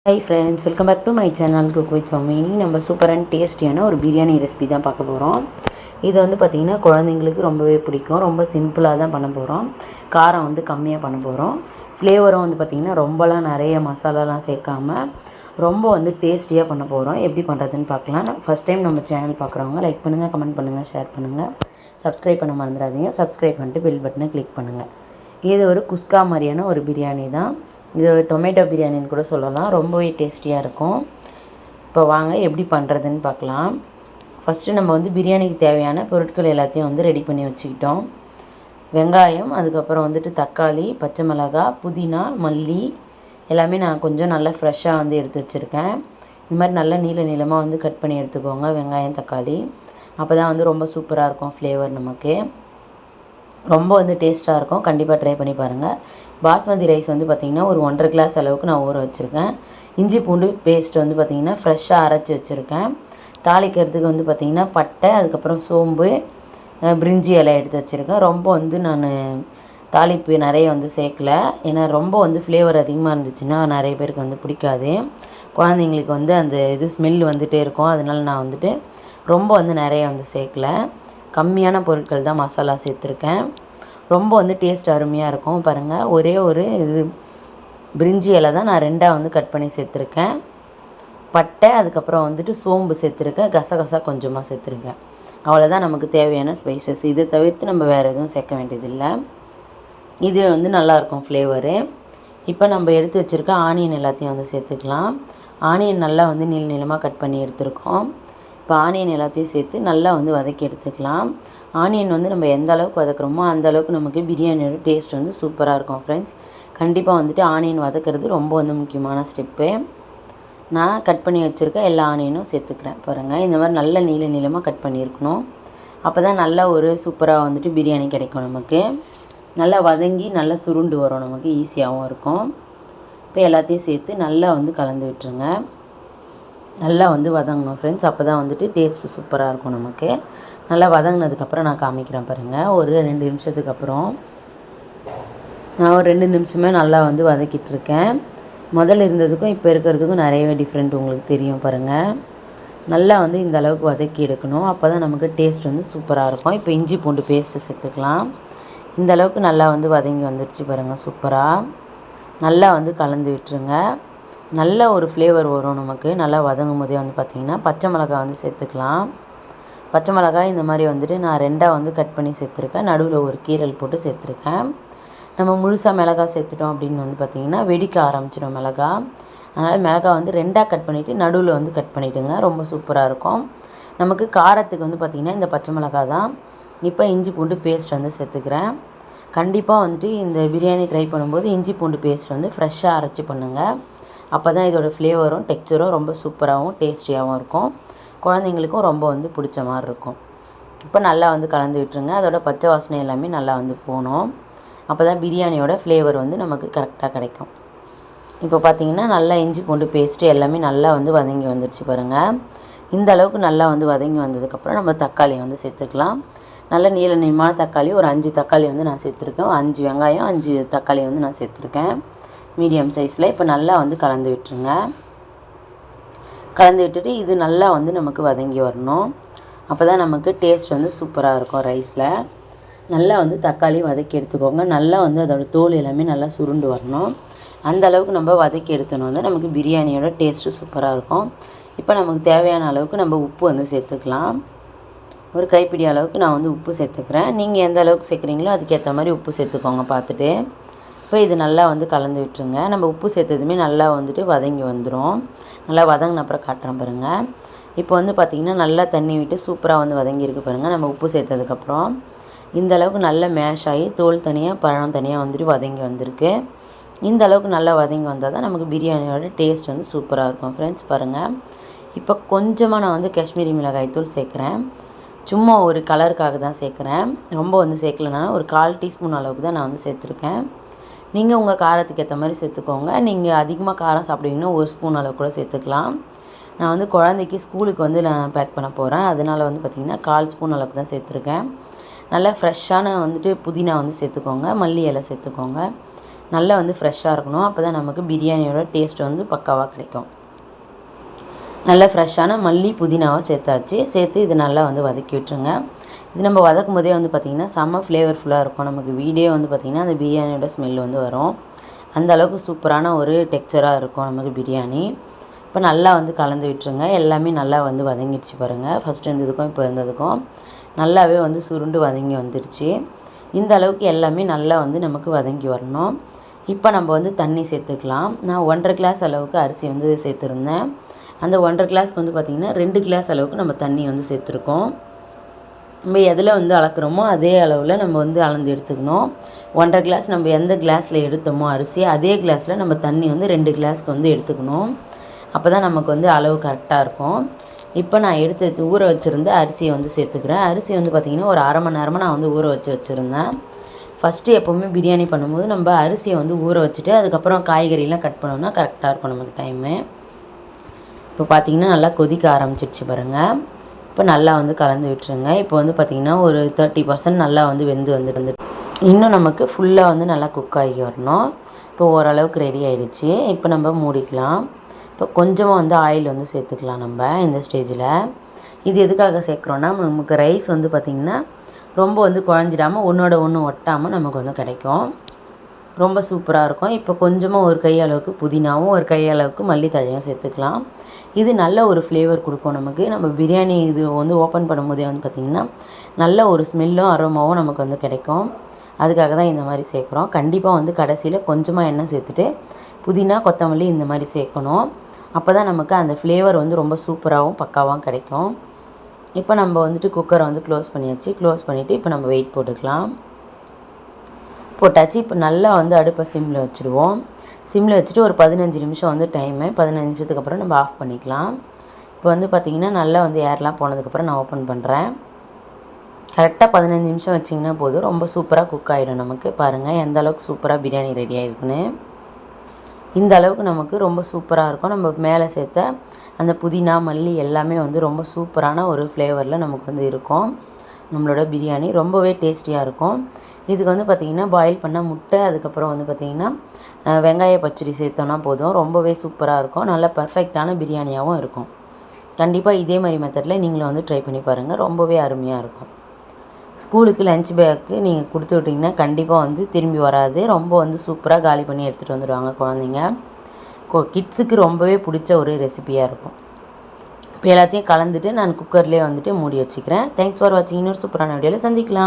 Hi friends, welcome back to my channel cook with Sowmi. நம்ம super and டேஸ்டியான ஒரு biryani recipe தான் பார்க்க போகிறோம். இது வந்து பார்த்திங்கன்னா குழந்தைங்களுக்கு ரொம்பவே பிடிக்கும். ரொம்ப சிம்பிளாக தான் பண்ண போகிறோம். காரம் வந்து கம்மியாக பண்ண போகிறோம். ஃப்ளேவரும் வந்து பார்த்திங்கன்னா ரொம்பலாம் நிறைய மசாலாலாம் சேர்க்காமல் ரொம்ப வந்து டேஸ்டியாக பண்ண போகிறோம். எப்படி பண்ணுறதுன்னு பார்க்கலாம். ஃபஸ்ட் டைம் நம்ம சேனல் பார்க்குறவங்க லைக் பண்ணுங்கள், கமெண்ட் பண்ணுங்கள், ஷேர் பண்ணுங்கள், சப்ஸ்கிரைப் பண்ண மறந்துடாதீங்க. சப்ஸ்கிரைப் பண்ணிட்டு பெல் பட்டனை கிளிக் பண்ணுங்கள். இது ஒரு குஸ்கா மாதிரியான ஒரு பிரியாணி தான். இது டொமேட்டோ பிரியாணின்னு கூட சொல்லலாம். ரொம்பவே டேஸ்டியாக இருக்கும். இப்போ வாங்க எப்படி பண்ணுறதுன்னு பார்க்கலாம். ஃபஸ்ட்டு நம்ம வந்து பிரியாணிக்கு தேவையான பொருட்கள் எல்லாத்தையும் வந்து ரெடி பண்ணி வச்சுக்கிட்டோம். வெங்காயம், அதுக்கப்புறம் வந்துட்டு தக்காளி, பச்சை மிளகாய், புதினா, மல்லி எல்லாமே நான் கொஞ்சம் நல்லா ஃப்ரெஷ்ஷாக வந்து எடுத்து வச்சுருக்கேன். இந்த மாதிரி நல்லா நீளமாக வந்து கட் பண்ணி எடுத்துக்கோங்க வெங்காயம், தக்காளி. அப்போ தான் வந்து ரொம்ப சூப்பராக இருக்கும் ஃப்ளேவர் நமக்கு. ரொம்ப வந்து டேஸ்ட்டாக இருக்கும். கண்டிப்பாக ட்ரை பண்ணி பாருங்கள். பாஸ்மதி ரைஸ் வந்து பார்த்திங்கன்னா ஒரு 1.5 கிளாஸ் அளவுக்கு நான் ஊற வச்சுருக்கேன். இஞ்சி பூண்டு பேஸ்ட் வந்து பார்த்திங்கன்னா ஃப்ரெஷ்ஷாக அரைச்சி வச்சுருக்கேன். தாளிக்கிறதுக்கு வந்து பார்த்திங்கன்னா பட்டை, அதுக்கப்புறம் சோம்பு, பிரிஞ்சி இலை எடுத்து வச்சுருக்கேன். ரொம்ப வந்து நான் தாளிப்பு நிறைய வந்து சேர்க்கல. ஏன்னா ரொம்ப வந்து ஃப்ளேவர் அதிகமாக இருந்துச்சுன்னா நிறைய பேருக்கு வந்து பிடிக்காது. குழந்தைங்களுக்கு வந்து அந்த ஸ்மெல் வந்துகிட்டே இருக்கும். அதனால நான் வந்துட்டு ரொம்ப வந்து நிறைய வந்து சேர்க்கல. கம்மியான பொருட்கள் தான் மசாலா சேர்த்துருக்கேன். ரொம்ப வந்து டேஸ்ட் அருமையாக இருக்கும். பாருங்கள், ஒரே ஒரு பிரிஞ்சி இலை தான் நான் 2 வந்து கட் பண்ணி சேர்த்துருக்கேன். பட்டை, அதுக்கப்புறம் வந்துட்டு சோம்பு சேர்த்துருக்கேன். கசகசா கொஞ்சமாக சேர்த்துருக்கேன். அவ்வளோதான் நமக்கு தேவையான ஸ்பைசஸ். இதை தவிர்த்து நம்ம வேறு எதுவும் சேர்க்க வேண்டியதில்லை. இது வந்து நல்லாயிருக்கும் ஃப்ளேவரு. இப்போ நம்ம எடுத்து வச்சுருக்க ஆனியன் எல்லாத்தையும் வந்து சேர்த்துக்கலாம். ஆனியன் நல்லா வந்து நீளமாக கட் பண்ணி எடுத்துருக்கோம். இப்போ ஆனியன் எல்லாத்தையும் சேர்த்து நல்லா வந்து வதக்கி எடுத்துக்கலாம். ஆனியன் வந்து நம்ம எந்த அளவுக்கு வதக்குறோமோ அந்த அளவுக்கு நமக்கு பிரியாணியோட டேஸ்ட் வந்து சூப்பராக இருக்கும் ஃப்ரெண்ட்ஸ். கண்டிப்பாக வந்துட்டு ஆனியன் வதக்கிறது ரொம்ப வந்து முக்கியமான ஸ்டெப்பு. நான் கட் பண்ணி வச்சுருக்க எல்லா ஆனியனும் சேர்த்துக்கிறேன். பாருங்கள், இந்த மாதிரி நல்ல நீளமாக கட் பண்ணியிருக்கணும். அப்போ தான் நல்லா ஒரு சூப்பராக வந்துட்டு பிரியாணி கிடைக்கும் நமக்கு. நல்லா வதங்கி நல்லா சுருண்டு வரும், நமக்கு ஈஸியாகவும் இருக்கும். இப்போ எல்லாத்தையும் சேர்த்து நல்லா வந்து கலந்து விட்டுருங்க. நல்லா வந்து வதங்கணும் ஃப்ரெண்ட்ஸ். அப்போ தான் வந்துட்டு டேஸ்ட்டு சூப்பராக இருக்கும் நமக்கு. நல்லா வதங்கினதுக்கப்புறம் நான் காமிக்கிறேன் பாருங்கள். ஒரு 2 நிமிஷத்துக்கு அப்புறம் நான் ஒரு 2 நிமிஷமே நல்லா வந்து வதக்கிட்டுருக்கேன். முதல்ல இருந்ததுக்கும் இப்போ இருக்கிறதுக்கும் நிறையவே டிஃப்ரெண்ட் உங்களுக்கு தெரியும் பாருங்கள். நல்லா வந்து இந்த அளவுக்கு வதக்கி எடுக்கணும். அப்போ தான் நமக்கு டேஸ்ட் வந்து சூப்பராக இருக்கும். இப்போ இஞ்சி பூண்டு பேஸ்ட்டு சேர்த்துக்கலாம். இந்த அளவுக்கு நல்லா வந்து வதங்கி வந்துடுச்சு பாருங்கள். சூப்பராக நல்லா வந்து கலந்து விட்டுருங்க. நல்ல ஒரு ஃப்ளேவர் வரும் நமக்கு. நல்லா வதங்கும் போதே வந்து பார்த்திங்கன்னா பச்சை மிளகாய் வந்து சேர்த்துக்கலாம். பச்சை மிளகாய் இந்த மாதிரி வந்துட்டு நான் 2 வந்து கட் பண்ணி சேர்த்துருக்கேன். நடுவில் ஒரு கீரல் போட்டு சேர்த்துருக்கேன். நம்ம முழுசாக மிளகாய் சேர்த்துட்டோம் அப்படின்னு வந்து பார்த்திங்கன்னா வெடிக்க ஆரம்பிச்சிடும் மிளகாய். அதனால் மிளகாய் வந்து 2 கட் பண்ணிவிட்டு நடுவில் வந்து கட் பண்ணிவிடுங்க. ரொம்ப சூப்பராக இருக்கும் நமக்கு. காரத்துக்கு வந்து பார்த்திங்கன்னா இந்த பச்சை மிளகாய் தான். இப்போ இஞ்சி பூண்டு பேஸ்ட் வந்து சேர்த்துக்கிறேன். கண்டிப்பாக வந்துட்டு இந்த பிரியாணி ட்ரை பண்ணும்போது இஞ்சி பூண்டு பேஸ்ட் வந்து ஃப்ரெஷ்ஷாக அரைச்சி பண்ணுங்கள். அப்போ தான் இதோடய ஃப்ளேவரும் டெக்ஸ்சரும் ரொம்ப சூப்பராகவும் டேஸ்டியாகவும் இருக்கும். குழந்தைங்களுக்கும் ரொம்ப வந்து பிடிச்ச மாதிரி இருக்கும். இப்போ நல்லா வந்து கலந்து விட்டுருங்க. அதோட பச்சை வாசனை எல்லாமே நல்லா வந்து போகணும். அப்போ தான் பிரியாணியோட ஃப்ளேவர் வந்து நமக்கு கரெக்டாக கிடைக்கும். இப்போ பார்த்திங்கன்னா நல்லா இஞ்சி பூண்டு பேஸ்ட்டு எல்லாமே நல்லா வந்து வதங்கி வந்துடுச்சு பாருங்கள். இந்த அளவுக்கு நல்லா வந்து வதங்கி வந்ததுக்கப்புறம் நம்ம தக்காளி வந்து சேர்த்துக்கலாம். நல்ல நீளமான தக்காளி ஒரு 5 தக்காளி வந்து நான் சேர்த்துருக்கேன். 5 வெங்காயம், 5 தக்காளி வந்து நான் சேர்த்துருக்கேன் மீடியம் சைஸில். இப்போ நல்லா வந்து கலந்து விட்டுருங்க. கலந்து விட்டுட்டு இது நல்லா வந்து நமக்கு வதங்கி வரணும். அப்போ தான் நமக்கு டேஸ்ட் வந்து சூப்பராக இருக்கும் ரைஸில். நல்லா வந்து தக்காளி வதக்கி எடுத்துக்கோங்க. நல்லா வந்து அதோடய தோல் எல்லாமே நல்லா சுருண்டு வரணும். அந்த அளவுக்கு நம்ம வதக்கி எடுத்தோன்னா தான் நமக்கு பிரியாணியோட டேஸ்ட்டு சூப்பராக இருக்கும். இப்போ நமக்கு தேவையான அளவுக்கு நம்ம உப்பு வந்து சேர்த்துக்கலாம். ஒரு கைப்பிடி அளவுக்கு நான் வந்து உப்பு சேர்த்துக்கிறேன். நீங்கள் எந்த அளவுக்கு சேர்க்குறீங்களோ அதுக்கேற்ற மாதிரி உப்பு சேர்த்துக்கோங்க பார்த்துட்டு. இப்போ இது நல்லா வந்து கலந்து விட்டுருங்க. நம்ம உப்பு சேர்த்ததுமே நல்லா வந்துட்டு வதங்கி வந்துடும். நல்லா வதங்கின அப்புறம் காட்டுறேன் பாருங்கள். இப்போ வந்து பார்த்திங்கன்னா நல்லா தண்ணி விட்டு சூப்பராக வந்து வதங்கியிருக்கு பாருங்கள். நம்ம உப்பு சேர்த்ததுக்கப்புறம் இந்த அளவுக்கு நல்லா மேஷ் ஆகி தோல் தனியாக பழம் தனியாக வந்துட்டு வதங்கி வந்திருக்கு. இந்த அளவுக்கு நல்லா வதங்கி வந்தால் தான் நமக்கு பிரியாணியோட டேஸ்ட் வந்து சூப்பராக இருக்கும் ஃப்ரெண்ட்ஸ். பாருங்கள், இப்போ கொஞ்சமாக நான் வந்து காஷ்மீரி மிளகாய் தூள் சேர்க்குறேன். சும்மா ஒரு கலருக்காக தான் சேர்க்குறேன். ரொம்ப வந்து சேர்க்கலனா ஒரு 1/4 டீஸ்பூன் அளவுக்கு தான் நான் வந்து சேர்த்துருக்கேன். நீங்கள் உங்கள் காரத்துக்கு ஏற்ற மாதிரி சேர்த்துக்கோங்க. நீங்கள் அதிகமாக காரம் சாப்பிடுவீங்கன்னா 1 ஸ்பூன் அளவு கூட சேர்த்துக்கலாம். நான் வந்து குழந்தைக்கு ஸ்கூலுக்கு வந்து நான் பேக் பண்ண போகிறேன். அதனால் வந்து பார்த்திங்கன்னா 1/4 ஸ்பூன் அளவுக்கு தான் சேர்த்துருக்கேன். நல்லா ஃப்ரெஷ்ஷான வந்துட்டு புதினா வந்து சேர்த்துக்கோங்க. மல்லி இலை சேர்த்துக்கோங்க. நல்லா வந்து ஃப்ரெஷ்ஷாக இருக்கணும். அப்போ தான் நமக்கு பிரியாணியோட டேஸ்ட் வந்து பக்காவாக கிடைக்கும். நல்லா ஃப்ரெஷ்ஷான மல்லி புதினாவை சேர்த்தாச்சு. சேர்த்து இது நல்லா வந்து வதக்கி விட்டுருங்க. இது நம்ம வதக்கும் போதே வந்து பார்த்திங்கன்னா செம்ம ஃப்ளேவர்ஃபுல்லாக இருக்கும். நமக்கு வீடியோ வந்து பார்த்திங்கன்னா அந்த பிரியாணியோட ஸ்மெல் வந்து வரும். அந்த அளவுக்கு சூப்பரான ஒரு டெக்ஸ்சராக இருக்கும் நமக்கு பிரியாணி. இப்போ நல்லா வந்து கலந்து விட்டுருங்க. எல்லாமே நல்லா வந்து வதங்கிடுச்சு பாருங்கள். ஃபஸ்ட்டு இருந்ததுக்கும் இப்போ இருந்ததுக்கும் நல்லாவே வந்து சுருண்டு வதங்கி வந்துடுச்சு. இந்த அளவுக்கு எல்லாமே நல்லா வந்து நமக்கு வதங்கி வரணும். இப்போ நம்ம வந்து தண்ணி சேர்த்துக்கலாம். நான் 1.5 கிளாஸ் அளவுக்கு அரிசி வந்து சேர்த்துருந்தேன். அந்த 1.5 கிளாஸ்க்கு வந்து பார்த்திங்கன்னா 2 கிளாஸ் அளவுக்கு நம்ம தண்ணி வந்து சேர்த்துருக்கோம். நம்ம எதில் வந்து அளக்குறோமோ அதே அளவில் நம்ம வந்து அளந்து எடுத்துக்கணும். 1.5 கிளாஸ் நம்ம எந்த கிளாஸில் எடுத்தோமோ அரிசி அதே கிளாஸில் நம்ம தண்ணி வந்து 2 கிளாஸ்க்கு வந்து எடுத்துக்கணும். அப்போ தான் நமக்கு வந்து அளவு கரெக்டாக இருக்கும். இப்போ நான் எடுத்து ஊற வச்சுருந்த அரிசியை வந்து சேர்த்துக்கிறேன். அரிசி வந்து பார்த்திங்கன்னா ஒரு 1/2 மணி நேரமாக நான் வந்து ஊற வச்சுருந்தேன். ஃபஸ்ட்டு எப்போவுமே பிரியாணி பண்ணும்போது நம்ம அரிசியை வந்து ஊற வச்சுட்டு அதுக்கப்புறம் காய்கறிலாம் கட் பண்ணோம்னா கரெக்டாக இருக்கும் நமக்கு டைமு. இப்போ பார்த்திங்கன்னா நல்லா கொதிக்க ஆரம்பிச்சிடுச்சு பாருங்கள். இப்போ நல்லா வந்து கலந்து விட்டுருங்க. இப்போ வந்து பார்த்திங்கன்னா ஒரு 30% நல்லா வந்து வந்து இன்னும் நமக்கு ஃபுல்லாக வந்து நல்லா குக் ஆகி வரணும். இப்போ ஓரளவுக்கு ரெடி ஆகிடுச்சு. இப்போ நம்ம மூடிக்கலாம். இப்போ கொஞ்சமாக வந்து ஆயில் வந்து சேர்த்துக்கலாம் நம்ம இந்த ஸ்டேஜில். இது எதுக்காக சேர்க்குறோன்னா நமக்கு ரைஸ் வந்து பார்த்திங்கன்னா ரொம்ப வந்து குழஞ்சிடாமல் ஒன்றோட ஒன்று ஒட்டாமல் நமக்கு வந்து கிடைக்கும். ரொம்ப சூப்பராக இருக்கும். இப்போ கொஞ்சமாக ஒரு கை அளவுக்கு புதினாவும் ஒரு கை அளவுக்கு மல்லித்தழையும் சேர்த்துக்கலாம். இது நல்ல ஒரு ஃப்ளேவர் கொடுக்கும் நமக்கு. நம்ம பிரியாணி இது வந்து ஓப்பன் பண்ணும்போதே வந்து பார்த்திங்கன்னா நல்ல ஒரு ஸ்மெல்லும் அரோமாவும் நமக்கு வந்து கிடைக்கும். அதுக்காக தான் இந்த மாதிரி சேர்க்குறோம். கண்டிப்பாக வந்து கடைசியில் கொஞ்சமாக எண்ணெய் சேர்த்துட்டு புதினா கொத்தமல்லி இந்த மாதிரி சேர்க்கணும். அப்போ தான் நமக்கு அந்த ஃப்ளேவர் வந்து ரொம்ப சூப்பராகவும் பக்காவாகவும் கிடைக்கும். இப்போ நம்ம வந்துட்டு குக்கரை வந்து க்ளோஸ் பண்ணியாச்சு. க்ளோஸ் பண்ணிவிட்டு இப்போ நம்ம வெயிட் போட்டுக்கலாம். போட்டாச்சு. இப்போ நல்லா வந்து அடுப்பை சிம்மில் வச்சுடுவோம். சிம்மில் வச்சுட்டு ஒரு 15 நிமிஷம் வந்து டைமு. 15 நிமிஷத்துக்கு அப்புறம் நம்ம ஆஃப் பண்ணிக்கலாம். இப்போ வந்து பார்த்திங்கன்னா நல்லா வந்து ஏர்லாம் போனதுக்கப்புறம் நான் ஓப்பன் பண்ணுறேன். கரெக்டாக 15 நிமிஷம் வச்சிங்கன்னா போதும். ரொம்ப சூப்பராக குக் ஆகிடும் நமக்கு. பாருங்கள் எந்த அளவுக்கு சூப்பராக பிரியாணி ரெடி ஆகிருக்குன்னு. இந்த அளவுக்கு நமக்கு ரொம்ப சூப்பராக இருக்கும். நம்ம மேலே சேர்த்த அந்த புதினா மல்லி எல்லாமே வந்து ரொம்ப சூப்பரான ஒரு ஃப்ளேவரில் நமக்கு வந்து இருக்கும். நம்மளோட பிரியாணி ரொம்பவே டேஸ்டியாக இருக்கும். இதுக்கு வந்து பார்த்திங்கன்னா பாயில் பண்ண முட்டை அதுக்கப்புறம் வந்து பார்த்திங்கன்னா வெங்காய பச்சடி சேர்த்தோன்னா போதும். ரொம்பவே சூப்பராக இருக்கும். நல்ல பர்ஃபெக்டான பிரியாணியாகவும் இருக்கும். கண்டிப்பாக இதே மாதிரி மெத்தடில் நீங்களும் வந்து ட்ரை பண்ணி பாருங்கள். ரொம்பவே அருமையாக இருக்கும். ஸ்கூலுக்கு லஞ்ச் பேக்கு நீங்கள் கொடுத்து விட்டிங்கன்னா கண்டிப்பாக வந்து திரும்பி வராது. ரொம்ப வந்து சூப்பராக காலி பண்ணி எடுத்துகிட்டு வந்துடுவாங்க குழந்தைங்க. கிட்ஸுக்கு ரொம்பவே பிடிச்ச ஒரு ரெசிபியாக இருக்கும். இப்போ எல்லாத்தையும் கலந்துட்டு நான் குக்கர்லேயே வந்துட்டு மூடி வச்சுக்கிறேன். தேங்க்ஸ் ஃபார் வாட்சிங். இன்னொரு சூப்பரான வீடியோவில் சந்திக்கலாம்.